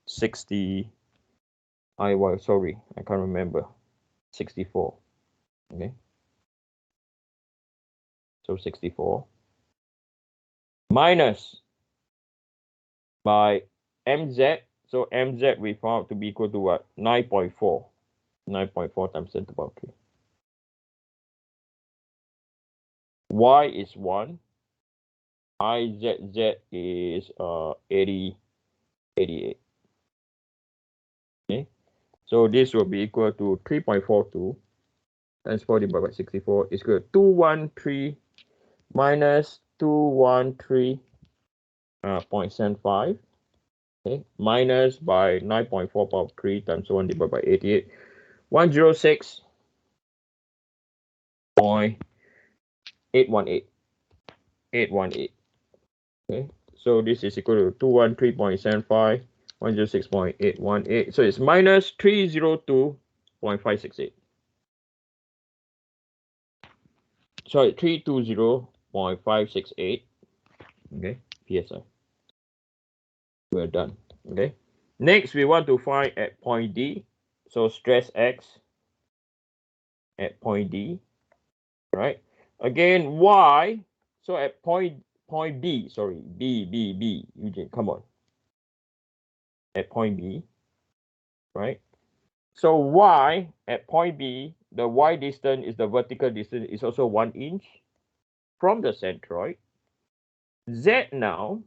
sorry, I can't remember. 64. Okay. So 64 minus by mz. So mz we found to be equal to what? 9.4. 9.4 times 10 to the power 3. Y is 1. IZZ is 88. Okay. So this will be equal to 3.42 times 40 by 64 is equal to 213 minus 213.75. Okay, minus by 9.4 power 3 times 1 divided by 88, 106.818. 818. Okay, so this is equal to 213.75, 106.818. So it's minus 302.568. Sorry, 320.568. Okay, PSI. We're done. Okay. Next, we want to find at point D. So stress X at point D, right? Again, Y. So at point B, sorry, B, Eugene, come on. At point B, right? So Y at point B, the Y distance is the vertical distance is also 1 inch from the centroid. Z now,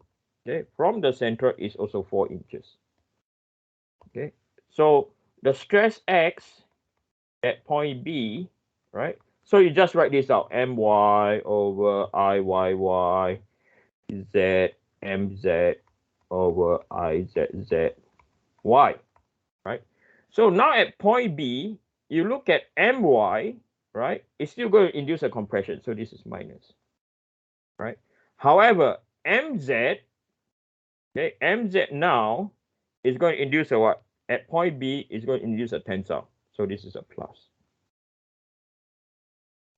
okay, from the centroid is also 4 inches. Okay, so the stress X at point B, right? So you just write this out, my over Iyy z mz over Izz y, right? So now at point B, you look at my, right? It's still going to induce a compression, so this is minus, right? However, mz, okay, mz now is going to induce a what? At point B, is going to induce a tensile, so this is a plus.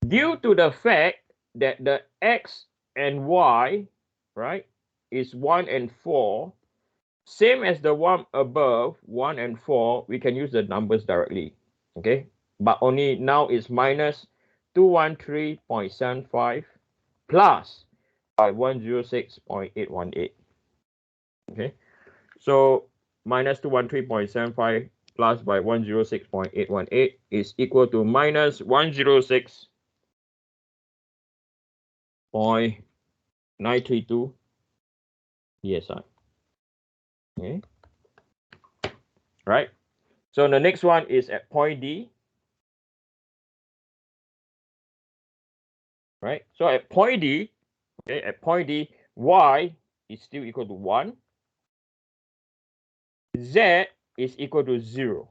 Due to the fact that the x and y, right, is 1 and 4, same as the one above, 1 and 4, we can use the numbers directly, okay? But only now it's minus 213.75 plus by 106.818, okay? So minus 213.75 plus by 106.818 is equal to minus 106.932 psi. Okay. Right. So the next one is at point D. Right. So at point D, okay, at point D, Y is still equal to 1. Z is equal to 0.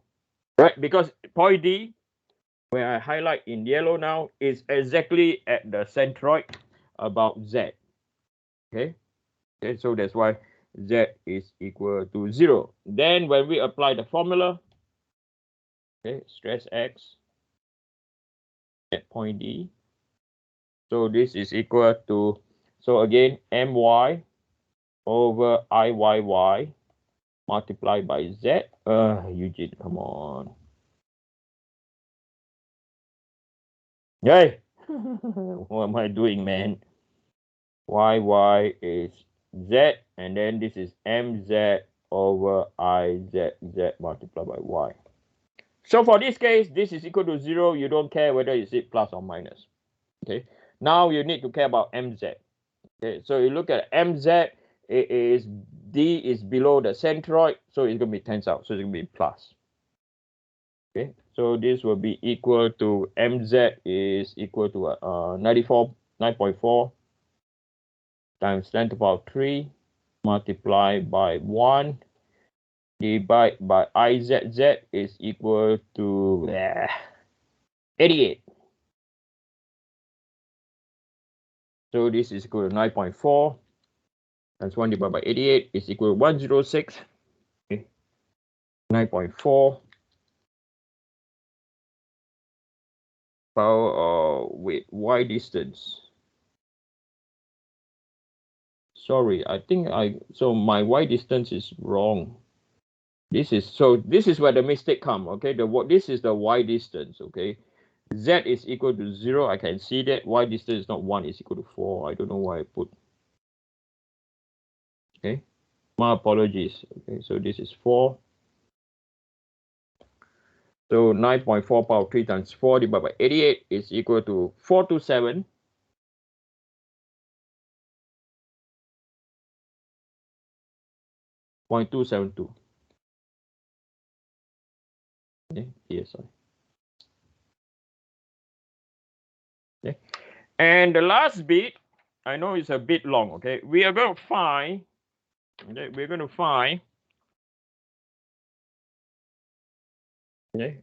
Right. Because point D, where I highlight in yellow now, is exactly at the centroid about Z. Okay. Okay. So that's why Z is equal to 0. Then when we apply the formula, okay, stress X at point D. So this is equal to, so again, my over Iyy multiplied by Z. Eugene, come on. Hey, what am I doing, man? Yy is Z, and then this is mz over Izz multiplied by Y. So for this case, this is equal to 0. You don't care whether it's plus or minus. Okay. Now you need to care about mz. Okay. So you look at mz. It is D is below the centroid, so it's going to be tensile, so it's going to be plus. Okay, so this will be equal to mz is equal to 9.4 times 10 to the power 3 multiplied by 1 divided by Izz is equal to 88. So this is equal to 9.4 times 1 divided by 88 is equal to 106. Okay. 9.4 power with y distance. Sorry, I think so my y distance is wrong. This is where the mistake come. Okay, this is the y distance. Okay, z is equal to 0. I can see that y distance is not 1, is equal to 4. I don't know why I put. Okay, my apologies. Okay, so this is 4. So 9.4 power 3 times 4 divided by 88 is equal to 427.272. Okay, PSI. Okay, and the last bit, I know it's a bit long. Okay, we are going to find. Okay, we're going to find. Okay,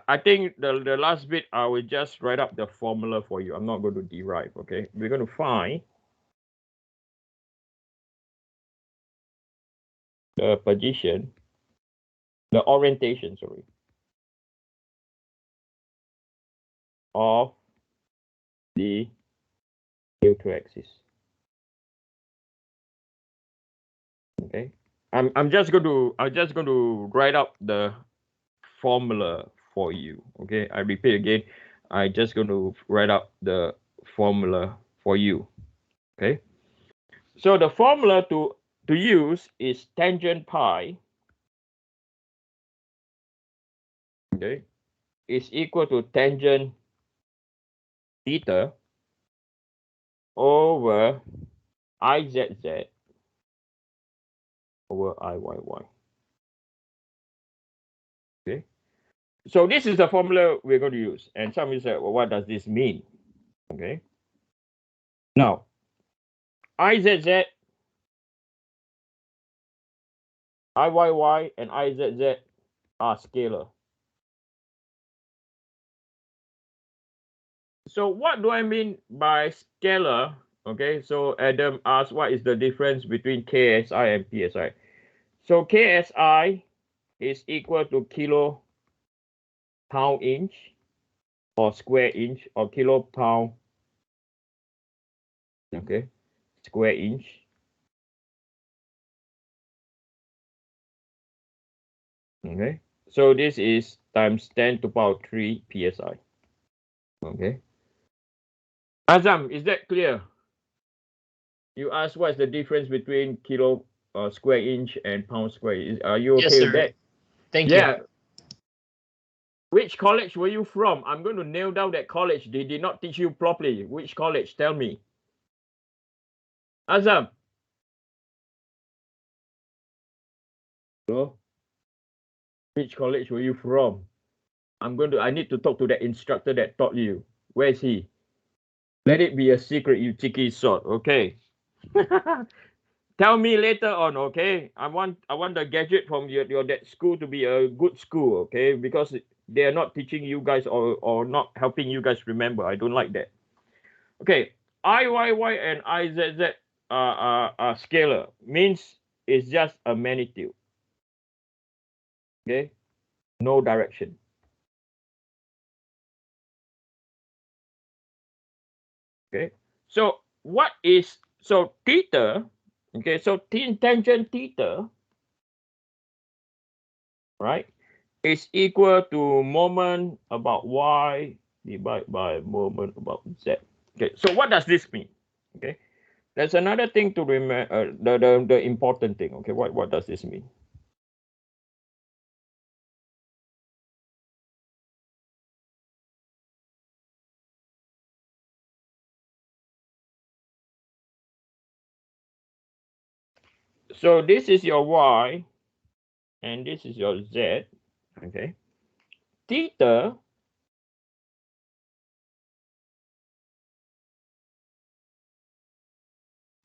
I think the last bit I will just write up the formula for you. I'm not going to derive. Okay, we're going to find the position, the orientation, sorry, of the neutral axis. Okay, I'm just going to write up the formula for you. Okay, I repeat again. I'm just going to write up the formula for you. Okay, so the formula to use is tangent pi. Okay, is equal to tangent theta over IZZ over IYY. Okay, so this is the formula we're going to use. And some of you say, well, what does this mean? Okay, now IZZ, IYY, and IZZ are scalar. So what do I mean by scalar? Okay, so Adam asked what is the difference between KSI and PSI. So KSI is equal to kilo pound inch or square inch or kilo pound, okay, square inch. Okay, so this is times 10 to power 3 psi. Okay, Azam, is that clear? You asked what's the difference between kilo square inch and pound square. Are you okay with that? Thank yeah. you. Which college were you from? I'm going to nail down that college. They did not teach you properly. Which college? Tell me. Azam. Hello? Which college were you from? I need to talk to that instructor that taught you. Where is he? Let it be a secret, you cheeky sort. Okay. Tell me later on, okay? I want the gadget from your that school to be a good school, okay? Because they are not teaching you guys or not helping you guys remember. I don't like that. Okay, IYY and IZZ are scalar. Means it's just a magnitude. Okay, no direction. Okay, so theta? Okay, so tangent theta, right, is equal to moment about y divided by moment about z. Okay, so what does this mean? Okay, there's another thing to remember. The important thing. Okay, what does this mean? So this is your y, and this is your z. Okay, theta.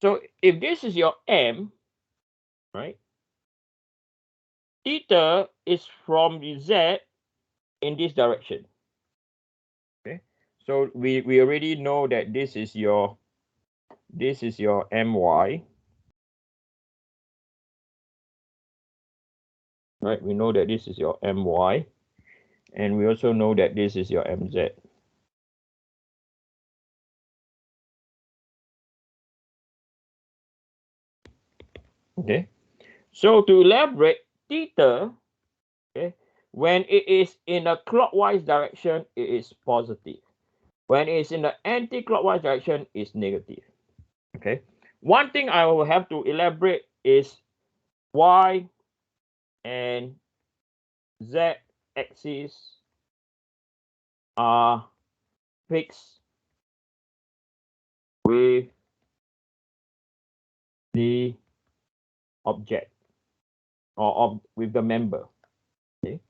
So if this is your m, right? Theta is from the z in this direction. Okay, so we already know that this is your my, right? We know that this is your my, and we also know that this is your mz. Okay, so to elaborate, theta Okay. When it is in a clockwise direction, it is positive. When it's in the anti-clockwise direction, it's negative. Okay. One thing I will have to elaborate is y and z axis are fixed with the object or with the member. Okay.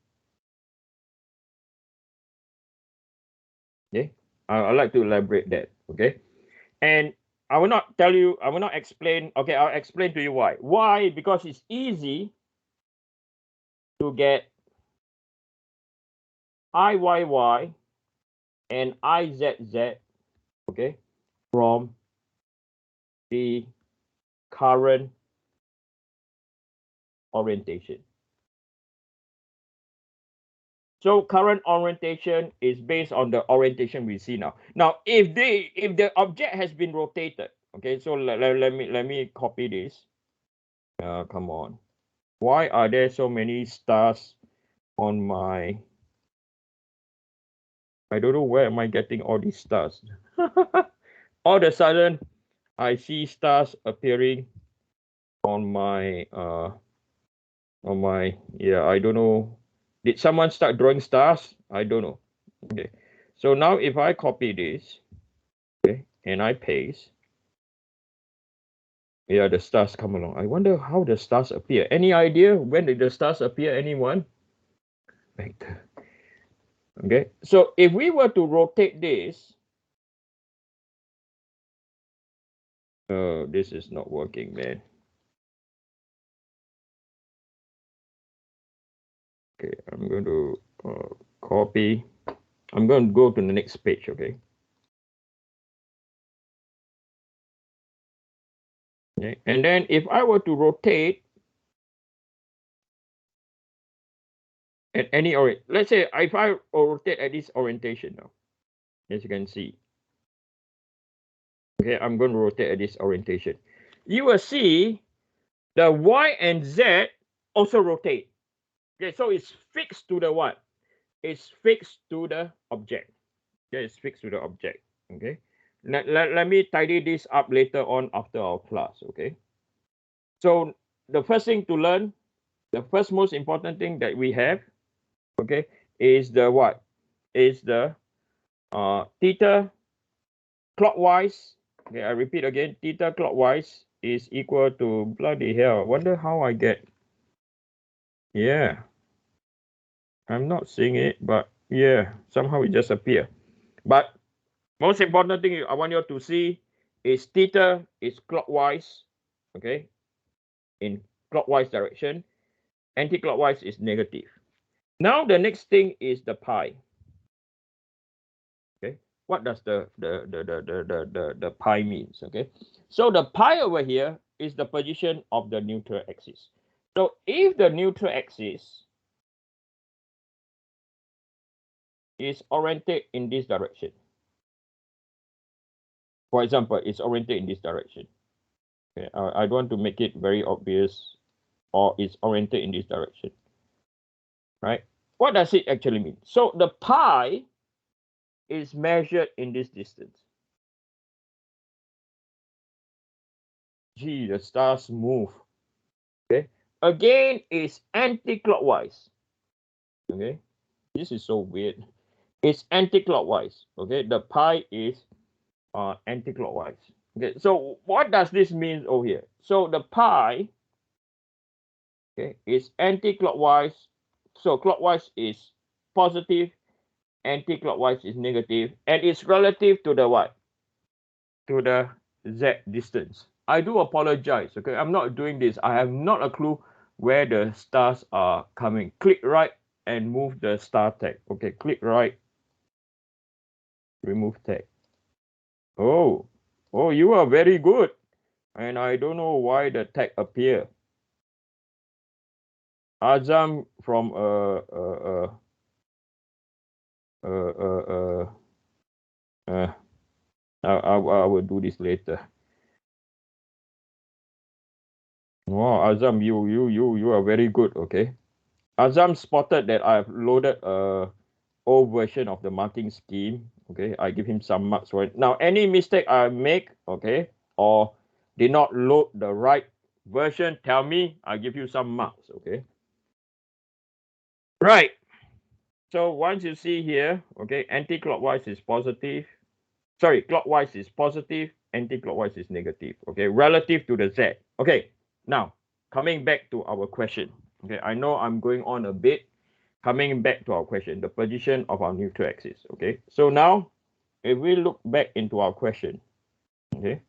Okay. I'd like to elaborate that. Okay. And I will not tell you, I will not explain. Okay, I'll explain to you why. Why? Because it's easy to get IYY and IZZ, okay, from the current orientation. So current orientation is based on the orientation we see now. Now, if the object has been rotated, okay, so let me copy this. Come on. Why are there so many stars on my? I don't know where am I getting all these stars. All of a sudden, I see stars appearing on my yeah, I don't know. Did someone start drawing stars? I don't know. Okay. So now if I copy this, okay, and I paste, yeah, the stars come along. I wonder how the stars appear. Any idea when did the stars appear? Anyone? Vector. Okay. So if we were to rotate this, this is not working, man. Okay, I'm going to copy. I'm going to go to the next page, okay? Okay, and then if I were to rotate at any orient, let's say if I rotate at this orientation now, as you can see, okay, I'm going to rotate at this orientation. You will see the Y and Z also rotate. Okay, so it's fixed to the what? It's fixed to the object. Okay, it's fixed to the object. Okay, let me tidy this up later on after our class. Okay, so the first thing to learn, the first most important thing that we have, okay, is the what? Is the theta clockwise. Okay, I repeat again, theta clockwise is equal to, bloody hell, wonder how I get, yeah, I'm not seeing it, but yeah, somehow it just appear. But most important thing I want you to see is theta is clockwise, okay, in clockwise direction. Anti-clockwise is negative. Now the next thing is the pi. Okay, what does the pi means? Okay, so the pi over here is the position of the neutral axis. So if the neutral axis is oriented in this direction, for example, it's oriented in this direction. Okay, I don't want to make it very obvious, or it's oriented in this direction, right? What does it actually mean? So the pi is measured in this distance. Gee, the stars move. Okay, again is anti-clockwise. Okay, this is so weird. It's anti-clockwise. Okay, the pi is anti-clockwise. Okay, so what does this mean over here? So the pi, okay, is anti-clockwise. So clockwise is positive, anti-clockwise is negative, and it's relative to the what? To the z distance. I do apologize. Okay, I'm not doing this. I have not a clue where the stars are coming. Click right and move the star tag. Okay, click right, remove tag. Oh, you are very good. And I don't know why the tag appear. Azam from I will do this later. Wow, Azam, you are very good. Okay, Azam spotted that I've loaded a old version of the marking scheme. Okay, I give him some marks for it. Now, any mistake I make, okay, or did not load the right version, tell me, I give you some marks, okay? Right. So once you see here, okay, anti-clockwise is positive. Sorry, clockwise is positive, anti-clockwise is negative, okay, relative to the Z. Okay, now, coming back to our question. Okay, I know I'm going on a bit. Coming back to our question, the position of our neutral axis, okay? So now, if we look back into our question, okay,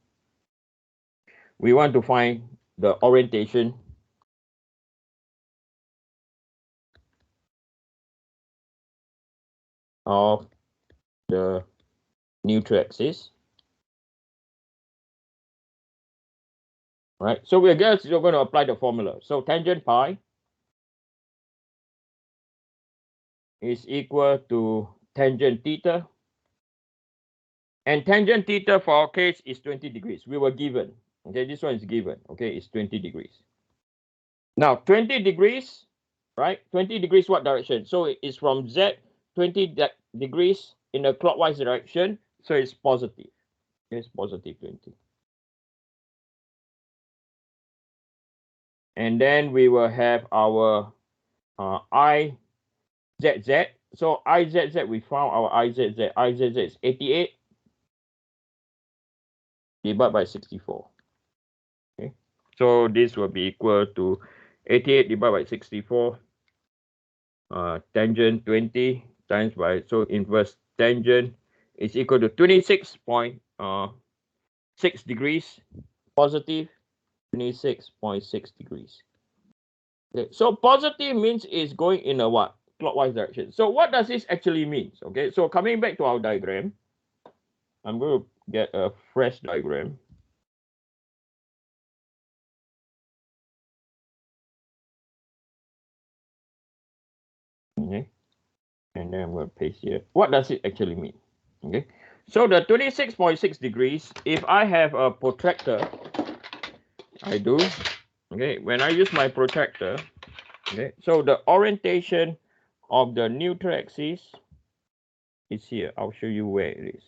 we want to find the orientation of the neutral axis, right? So we're going to apply the formula. So tangent pi is equal to tangent theta. And tangent theta for our case is 20 degrees. We were given. Okay, this one is given. Okay, it's 20 degrees. Now, 20 degrees, right? 20 degrees what direction? So it's from Z, 20 degrees in a clockwise direction. So it's positive. It's positive 20. And then we will have our IZZ. So IZZ, we found our IZZ. IZZ is 88 divided by 64. Okay. So this will be equal to 88 divided by 64. Tangent 20 times by, so inverse tangent is equal to 26.6 degrees positive, 26.6 degrees. Okay, so positive means it's going in a what? Clockwise direction. So what does this actually mean? Okay, so coming back to our diagram, I'm going to get a fresh diagram. Okay, and then I'm going to paste here. What does it actually mean? Okay, so the 26.6 degrees, if I have a protractor, I do. Okay, when I use my protractor, okay, so the orientation of the neutral axis is here. I'll show you where it is.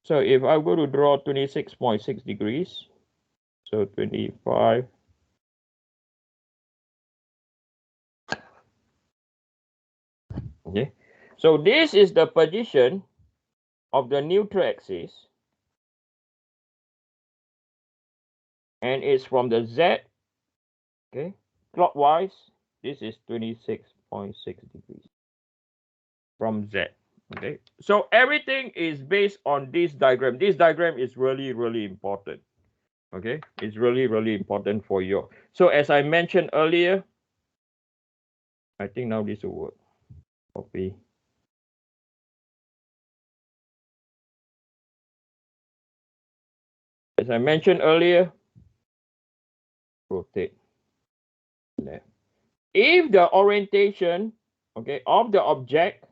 So if I go to draw 26.6 degrees, so 25, okay, so this is the position of the neutral axis, and it's from the Z, okay, clockwise. This is 26.6 degrees from Z. Okay, so everything is based on this diagram. This diagram is really, really important. Okay, it's really, really important for you. So as I mentioned earlier, I think now this will work. Copy. As I mentioned earlier, rotate left. If the orientation, okay, of the object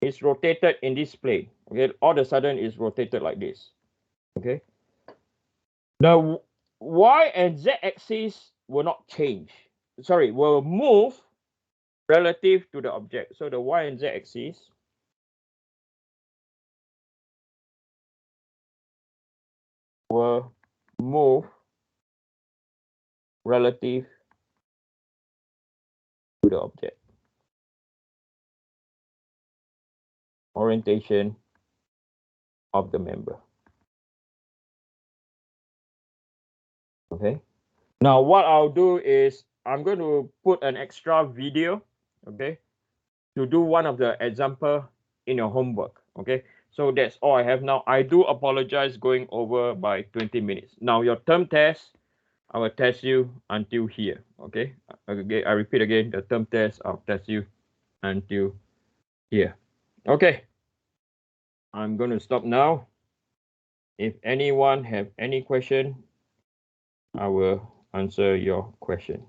is rotated in this plane, okay, all of a sudden is rotated like this, okay, the y and z axis will not change. Sorry, will move relative to the object. So the y and z axis will move relative to the object. Orientation of the member. Okay. Now what I'll do is I'm going to put an extra video, okay, to do one of the example in your homework. Okay. So that's all I have now. I do apologize going over by 20 minutes. Now your term test, I will test you until here. Okay. Okay. I repeat again, the term test, I'll test you until here. Okay. I'm going to stop now. If anyone have any question, I will answer your question.